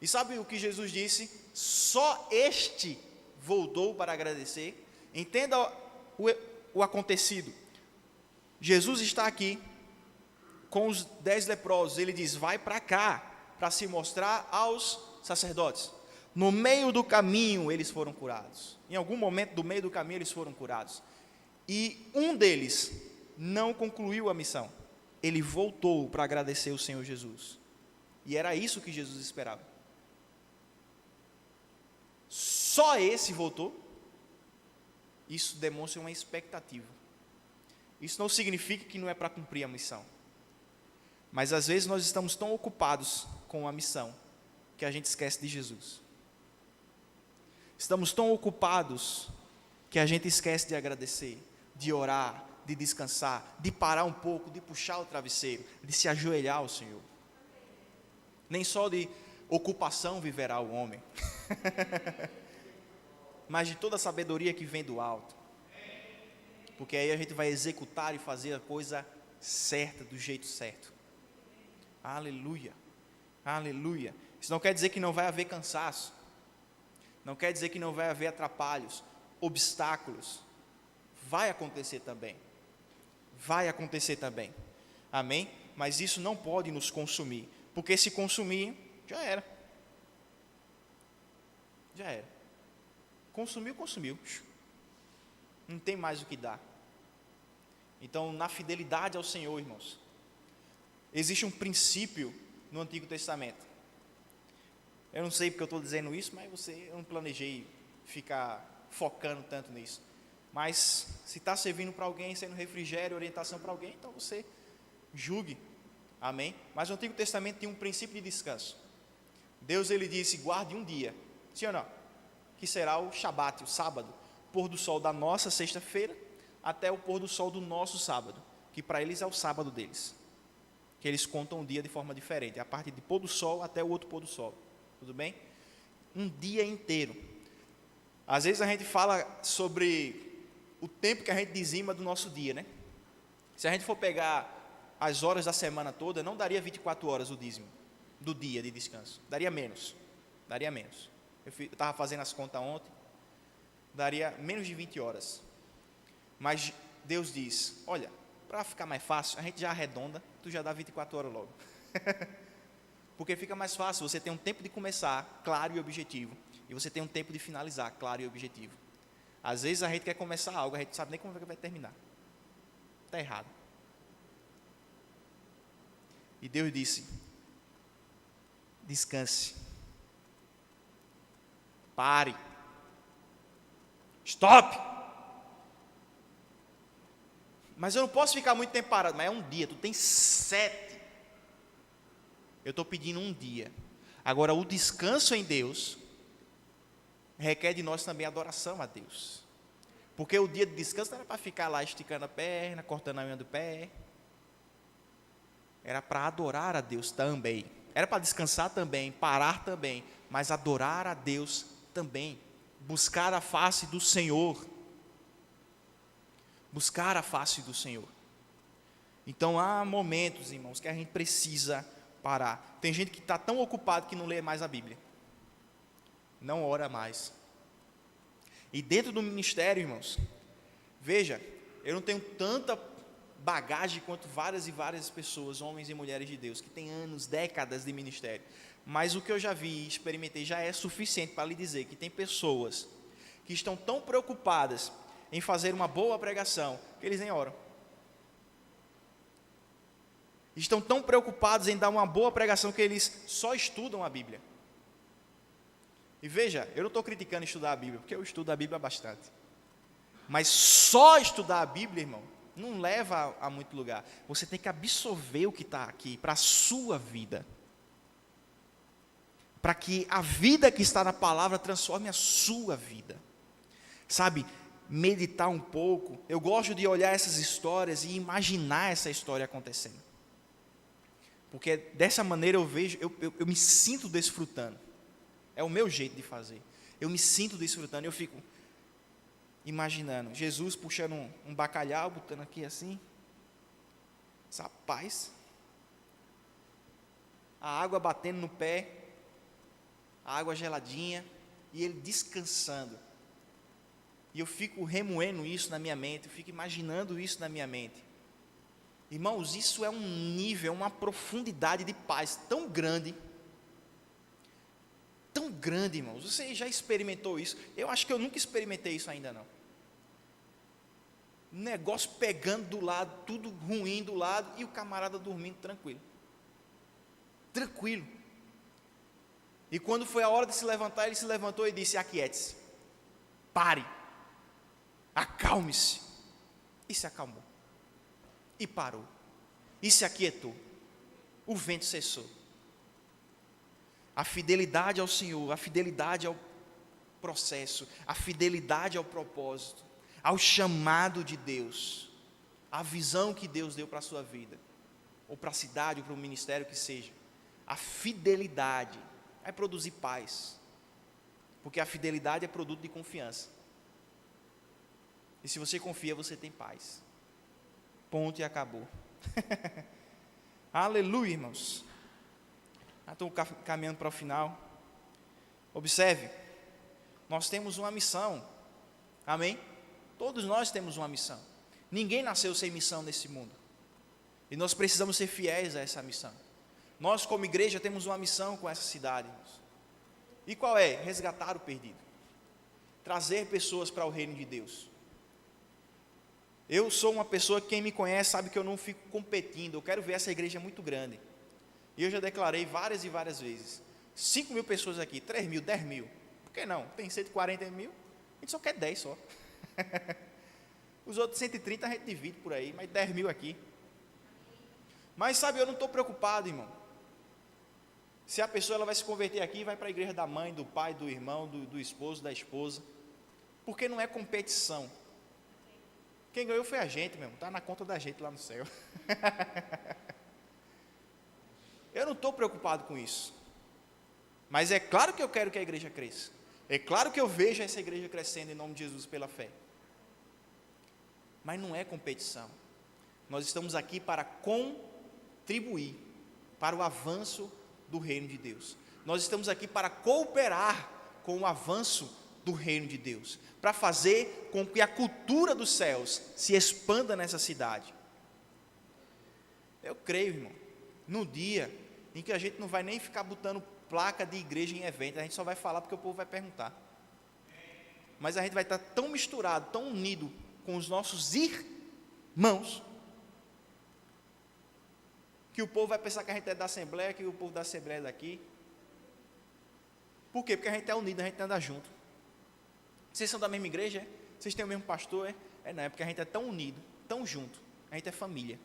E sabe o que Jesus disse? Só este voltou para agradecer. Entenda o acontecido. Jesus está aqui com os 10 leprosos. Ele diz, vai para cá, para se mostrar aos sacerdotes. No meio do caminho eles foram curados. Em algum momento do meio do caminho eles foram curados. E um deles não concluiu a missão. Ele voltou para agradecer o Senhor Jesus. E era isso que Jesus esperava. Só esse voltou. Isso demonstra uma expectativa. Isso não significa que não é para cumprir a missão. Mas às vezes nós estamos tão ocupados com a missão que a gente esquece de Jesus. Estamos tão ocupados que a gente esquece de agradecer, de orar, de descansar, de parar um pouco, de puxar o travesseiro, de se ajoelhar ao Senhor. Nem só de ocupação viverá o homem, mas de toda a sabedoria que vem do alto. Porque aí a gente vai executar e fazer a coisa certa, do jeito certo. Aleluia, aleluia. Isso não quer dizer que não vai haver cansaço, não quer dizer que não vai haver atrapalhos, obstáculos. Vai acontecer também. Vai acontecer também. Amém? Mas isso não pode nos consumir. Porque se consumir, já era. Já era. Consumiu, consumiu. Não tem mais o que dar. Então, na fidelidade ao Senhor, irmãos, existe um princípio no Antigo Testamento. Eu não sei porque eu estou dizendo isso, mas eu não planejei ficar focando tanto nisso. Mas se está servindo para alguém, sendo refrigério, orientação para alguém, então você julgue, amém? Mas o Antigo Testamento tem um princípio de descanso. Deus, ele disse, guarde um dia, sim ou não? Que será o Shabat, o sábado, pôr do sol da nossa sexta-feira, até o pôr do sol do nosso sábado, que para eles é o sábado deles, que eles contam o dia de forma diferente, a partir de pôr do sol até o outro pôr do sol, tudo bem? Um dia inteiro. Às vezes a gente fala sobre o tempo que a gente dizima do nosso dia, né? Se a gente for pegar as horas da semana toda, não daria 24 horas o dízimo do dia de descanso, daria menos. Eu estava fazendo as contas ontem, daria menos de 20 horas. Mas Deus diz, olha, para ficar mais fácil, a gente já arredonda, tu já dá 24 horas logo. Porque fica mais fácil, você tem um tempo de começar, claro e objetivo, e você tem um tempo de finalizar, claro e objetivo. Às vezes a gente quer começar algo, a gente não sabe nem como vai terminar. Está errado. E Deus disse, descanse. Pare. Stop. Mas eu não posso ficar muito tempo parado. Mas é um dia, tu tem 7. Eu estou pedindo um dia. Agora, o descanso em Deus requer de nós também adoração a Deus. Porque o dia de descanso não era para ficar lá esticando a perna, cortando a unha do pé. Era para adorar a Deus também. Era para descansar também, parar também, mas adorar a Deus também. Buscar a face do Senhor. Buscar a face do Senhor. Então há momentos, irmãos, que a gente precisa parar. Tem gente que está tão ocupado que não lê mais a Bíblia. Não ora mais. E dentro do ministério, irmãos, veja, eu não tenho tanta bagagem quanto várias e várias pessoas, homens e mulheres de Deus, que têm anos, décadas de ministério. Mas o que eu já vi e experimentei já é suficiente para lhe dizer que tem pessoas que estão tão preocupadas em fazer uma boa pregação, que eles nem oram. Estão tão preocupados em dar uma boa pregação que eles só estudam a Bíblia. E veja, eu não estou criticando estudar a Bíblia, porque eu estudo a Bíblia bastante. Mas só estudar a Bíblia, irmão, não leva a muito lugar. Você tem que absorver o que está aqui para a sua vida. Para que a vida que está na palavra transforme a sua vida. Sabe, meditar um pouco. Eu gosto de olhar essas histórias e imaginar essa história acontecendo. Porque dessa maneira eu vejo, eu me sinto desfrutando. É o meu jeito de fazer. Eu me sinto desfrutando, eu fico imaginando Jesus puxando um bacalhau, botando aqui assim, essa paz, a água batendo no pé, a água geladinha, e ele descansando. E eu fico remoendo isso na minha mente, eu fico imaginando isso na minha mente. Irmãos, isso é um nível, uma profundidade de paz tão grande, irmãos. Você já experimentou isso? Eu acho que eu nunca experimentei isso ainda não. Um negócio pegando do lado, tudo ruim do lado, e o camarada dormindo tranquilo. Tranquilo. E quando foi a hora de se levantar, ele se levantou e disse: aquiete-se, pare, acalme-se. E se acalmou. E parou. E se aquietou. O vento cessou. A fidelidade ao Senhor, a fidelidade ao processo, a fidelidade ao propósito, ao chamado de Deus, a visão que Deus deu para a sua vida, ou para a cidade, ou para o ministério que seja, a fidelidade vai produzir paz, porque a fidelidade é produto de confiança, e se você confia, você tem paz, ponto e acabou. Aleluia, irmãos. Estou caminhando para o final. Observe, nós temos uma missão, amém? Todos nós temos uma missão. Ninguém nasceu sem missão nesse mundo. E nós precisamos ser fiéis a essa missão. Nós, como igreja, temos uma missão com essa cidade, irmãos. E qual é? Resgatar o perdido. Trazer pessoas para o reino de Deus. Eu sou uma pessoa, quem me conhece sabe que eu não fico competindo. Eu quero ver essa igreja muito grande. E eu já declarei várias e várias vezes. 5.000 pessoas aqui, 3.000, 10.000. Por que não? Tem 140.000, a gente só quer 10 só. Os outros 130 a gente divide por aí, mas 10.000 aqui. Mas sabe, eu não estou preocupado, irmão. Se a pessoa ela vai se converter aqui, vai para a igreja da mãe, do pai, do irmão, do esposo, da esposa. Porque não é competição. Quem ganhou foi a gente mesmo, está na conta da gente lá no céu. Eu não estou preocupado com isso. Mas é claro que eu quero que a igreja cresça. É claro que eu vejo essa igreja crescendo em nome de Jesus pela fé. Mas não é competição. Nós estamos aqui para contribuir para o avanço do reino de Deus. Nós estamos aqui para cooperar com o avanço do reino de Deus, para fazer com que a cultura dos céus se expanda nessa cidade. Eu creio, irmão, no dia em que a gente não vai nem ficar botando placa de igreja em evento, a gente só vai falar porque o povo vai perguntar. Mas a gente vai estar tão misturado, tão unido com os nossos irmãos, que o povo vai pensar que a gente é da Assembleia, que o povo da Assembleia é daqui. Por quê? Porque a gente é unido, a gente anda junto. Vocês são da mesma igreja? É? Vocês têm o mesmo pastor? É? Não, é porque a gente é tão unido, tão junto. A gente é família.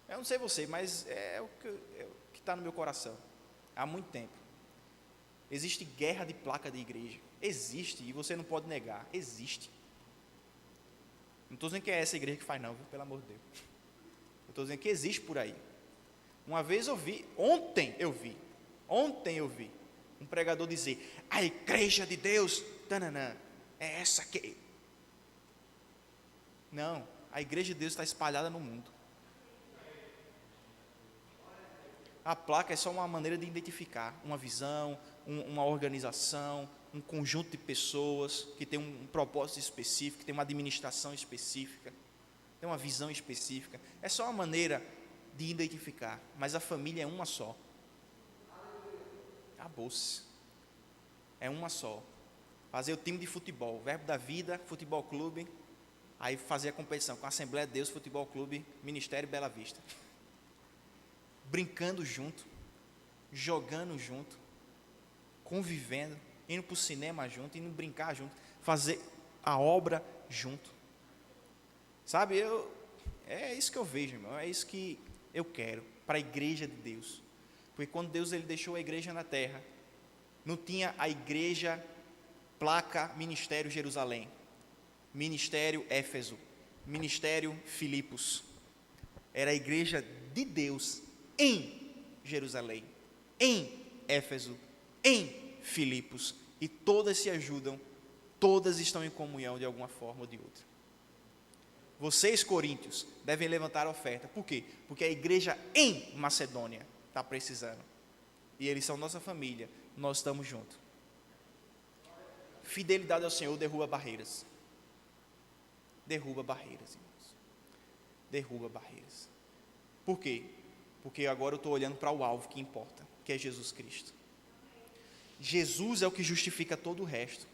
Eu não sei você, mas é o que está no meu coração. Há muito tempo. Existe guerra de placa de igreja. Existe, e você não pode negar. Existe. Não estou dizendo que é essa igreja que faz não, viu? Pelo amor de Deus. Eu estou dizendo que existe por aí. Uma vez eu vi, ontem eu vi um pregador dizer: a igreja de Deus, tananã, é essa aqui. Não, a igreja de Deus está espalhada no mundo. A placa é só uma maneira de identificar uma visão, uma organização, um conjunto de pessoas que tem um propósito específico, que tem uma administração específica, tem uma visão específica. É só uma maneira de identificar, mas a família é uma só. Acabou-se. É uma só. Fazer o time de futebol, Verbo da Vida, Futebol Clube, aí fazer a competição com a Assembleia de Deus, Futebol Clube, Ministério Bela Vista. Brincando junto, jogando junto, convivendo, indo para o cinema junto, indo brincar junto, fazer a obra junto. Sabe, é isso que eu vejo, irmão, é isso que eu quero para a igreja de Deus. Porque quando Deus ele deixou a igreja na terra, não tinha a igreja, placa, Ministério Jerusalém, Ministério Éfeso, Ministério Filipos. Era a igreja de Deus em Jerusalém, em Éfeso, em Filipos, e todas se ajudam, todas estão em comunhão de alguma forma ou de outra. Vocês, coríntios, devem levantar a oferta. Por quê? Porque a igreja em Macedônia está precisando, e eles são nossa família, nós estamos juntos. Fidelidade ao Senhor derruba barreiras. Derruba barreiras, irmãos. Derruba barreiras. Por quê? Porque agora eu estou olhando para o alvo que importa, que é Jesus Cristo. Jesus é o que justifica todo o resto.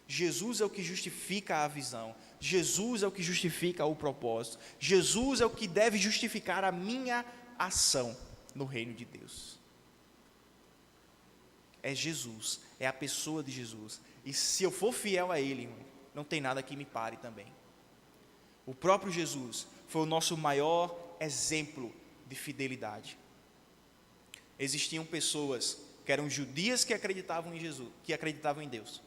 Jesus é o que justifica a visão. Jesus é o que justifica o propósito. Jesus é o que deve justificar a minha ação no reino de Deus. É Jesus, é a pessoa de Jesus. E se eu for fiel a Ele, irmão, não tem nada que me pare também. O próprio Jesus foi o nosso maior exemplo de fidelidade. Existiam pessoas que eram judias que acreditavam em Jesus, que acreditavam em Deus.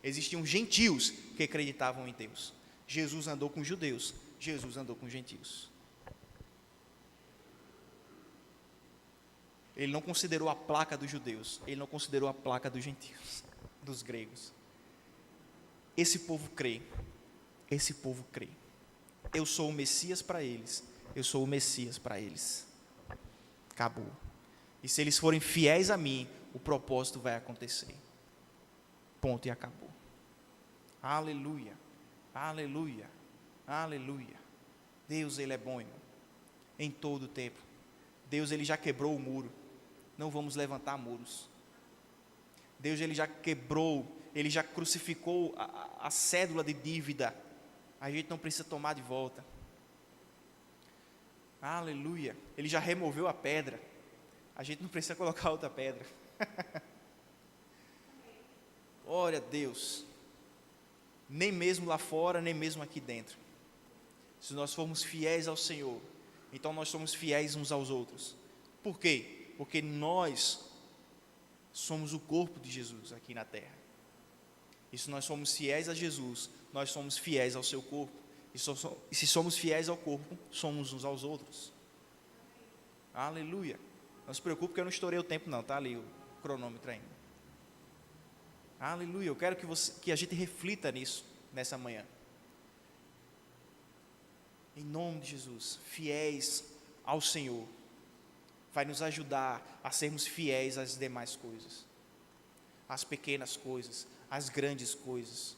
Existiam gentios que acreditavam em Deus. Jesus andou com judeus, Jesus andou com gentios. Ele não considerou a placa dos judeus, ele não considerou a placa dos gentios, dos gregos. Esse povo crê, esse povo crê. Eu sou o Messias para eles, eu sou o Messias para eles. Acabou. E se eles forem fiéis a mim, o propósito vai acontecer. Ponto e acabou. Aleluia, aleluia, aleluia. Deus, Ele é bom, irmão, em todo o tempo. Deus, Ele já quebrou o muro. Não vamos levantar muros. Deus, Ele já quebrou, Ele já crucificou a cédula de dívida. A gente não precisa tomar de volta. Aleluia. Ele já removeu a pedra. A gente não precisa colocar outra pedra. Glória a Deus. Nem mesmo lá fora, nem mesmo aqui dentro. Se nós formos fiéis ao Senhor, então nós somos fiéis uns aos outros. Por quê? Porque nós somos o corpo de Jesus aqui na terra. E se nós somos fiéis a Jesus, nós somos fiéis ao seu corpo. E se somos fiéis ao corpo, somos uns aos outros. Aleluia. Não se preocupe que eu não estourei o tempo não, está ali o cronômetro ainda. Aleluia. Eu quero que a gente reflita nisso, nessa manhã. Em nome de Jesus, fiéis ao Senhor, vai nos ajudar a sermos fiéis às demais coisas, às pequenas coisas, às grandes coisas.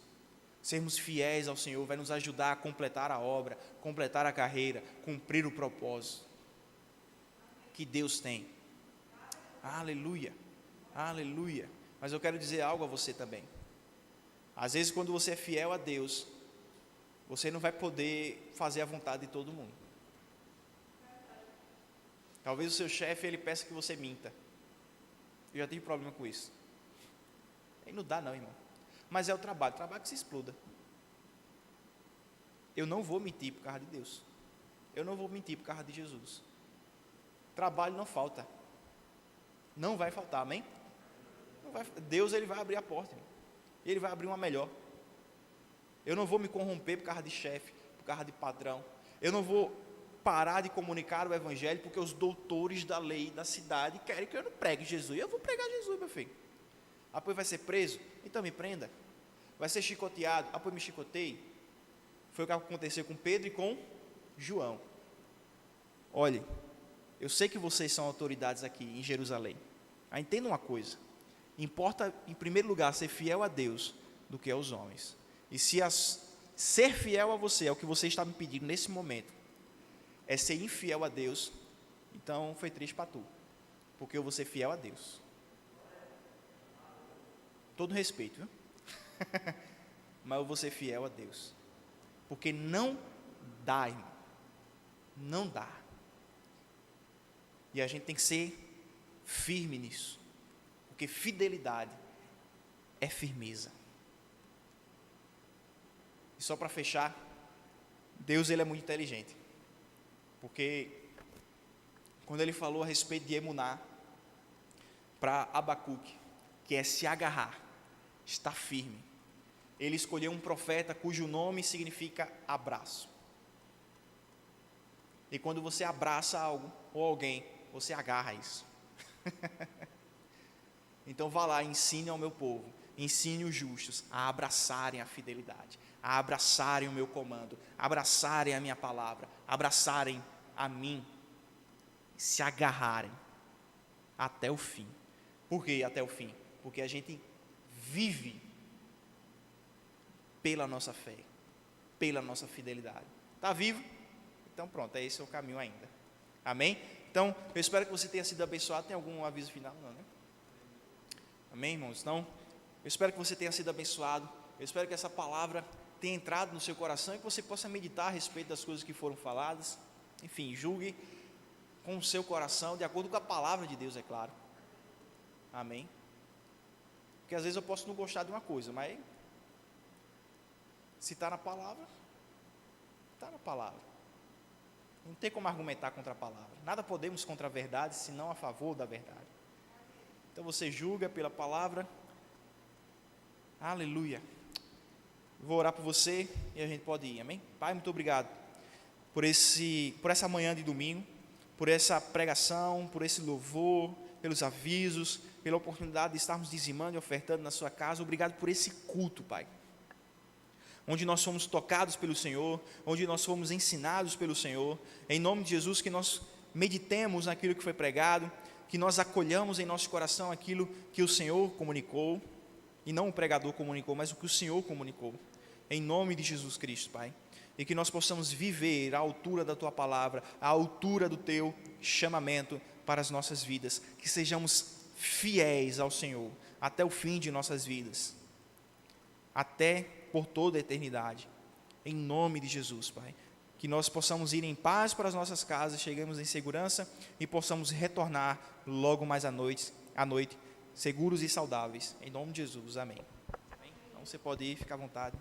Sermos fiéis ao Senhor vai nos ajudar a completar a obra, completar a carreira, cumprir o propósito que Deus tem. Aleluia, aleluia. Mas eu quero dizer algo a você também. Às vezes, quando você é fiel a Deus, você não vai poder fazer a vontade de todo mundo. Talvez o seu chefe, ele peça que você minta. Eu já tive problema com isso. Aí não dá não, irmão. Mas é o trabalho que se exploda. Eu não vou mentir por causa de Deus. Eu não vou mentir por causa de Jesus. Trabalho não falta. Não vai faltar, amém? Não vai, Deus, Ele vai abrir a porta, irmão. Ele vai abrir uma melhor. Eu não vou me corromper por causa de chefe, por causa de patrão. Eu não vou parar de comunicar o evangelho porque os doutores da lei da cidade querem que eu não pregue Jesus. Eu vou pregar Jesus, meu filho. Depois vai ser preso? Então me prenda. Vai ser chicoteado? Depois me chicoteie. Foi o que aconteceu com Pedro e com João. Olhe, eu sei que vocês são autoridades aqui em Jerusalém. Mas entenda uma coisa: importa, em primeiro lugar, ser fiel a Deus do que aos homens. E se ser fiel a você é o que você está me pedindo nesse momento, é ser infiel a Deus, então foi triste para tu, porque eu vou ser fiel a Deus. Todo respeito, viu? Mas eu vou ser fiel a Deus, porque não dá, irmão, não dá. E a gente tem que ser firme nisso, porque fidelidade é firmeza. E só para fechar, Deus, ele é muito inteligente, porque quando ele falou a respeito de emuná para Abacuque, que é se agarrar, estar firme, ele escolheu um profeta cujo nome significa abraço. E quando você abraça algo ou alguém, você agarra isso. Então vá lá, ensine ao meu povo, ensine os justos a abraçarem a fidelidade, a abraçarem o meu comando, a abraçarem a minha palavra, a abraçarem a mim, se agarrarem até o fim. Por que até o fim? Porque a gente vive pela nossa fé, pela nossa fidelidade. Está vivo? Então pronto, esse é o caminho ainda. Amém? Então, eu espero que você tenha sido abençoado. Tem algum aviso final? Não, né? Amém, irmãos? Então, eu espero que você tenha sido abençoado. Eu espero que essa palavra tenha entrado no seu coração e que você possa meditar a respeito das coisas que foram faladas. Enfim, julgue com o seu coração, de acordo com a palavra de Deus, é claro. Amém? Porque às vezes eu posso não gostar de uma coisa, mas se está na palavra, está na palavra. Não tem como argumentar contra a palavra. Nada podemos contra a verdade, senão a favor da verdade. Então você julga pela palavra. Aleluia. Vou orar por você e a gente pode ir, amém? Pai, muito obrigado por essa manhã de domingo, por essa pregação, por esse louvor, pelos avisos, pela oportunidade de estarmos dizimando e ofertando na sua casa. Obrigado por esse culto, Pai, onde nós fomos tocados pelo Senhor, onde nós fomos ensinados pelo Senhor. Em nome de Jesus, que nós meditemos naquilo que foi pregado, que nós acolhamos em nosso coração aquilo que o Senhor comunicou, e não o pregador comunicou, mas o que o Senhor comunicou, em nome de Jesus Cristo, Pai, e que nós possamos viver à altura da Tua palavra, à altura do Teu chamamento para as nossas vidas, que sejamos fiéis ao Senhor, até o fim de nossas vidas, até por toda a eternidade, em nome de Jesus, Pai, que nós possamos ir em paz para as nossas casas, cheguemos em segurança e possamos retornar logo mais à noite, seguros e saudáveis, em nome de Jesus, amém. Então você pode ir, fica à vontade.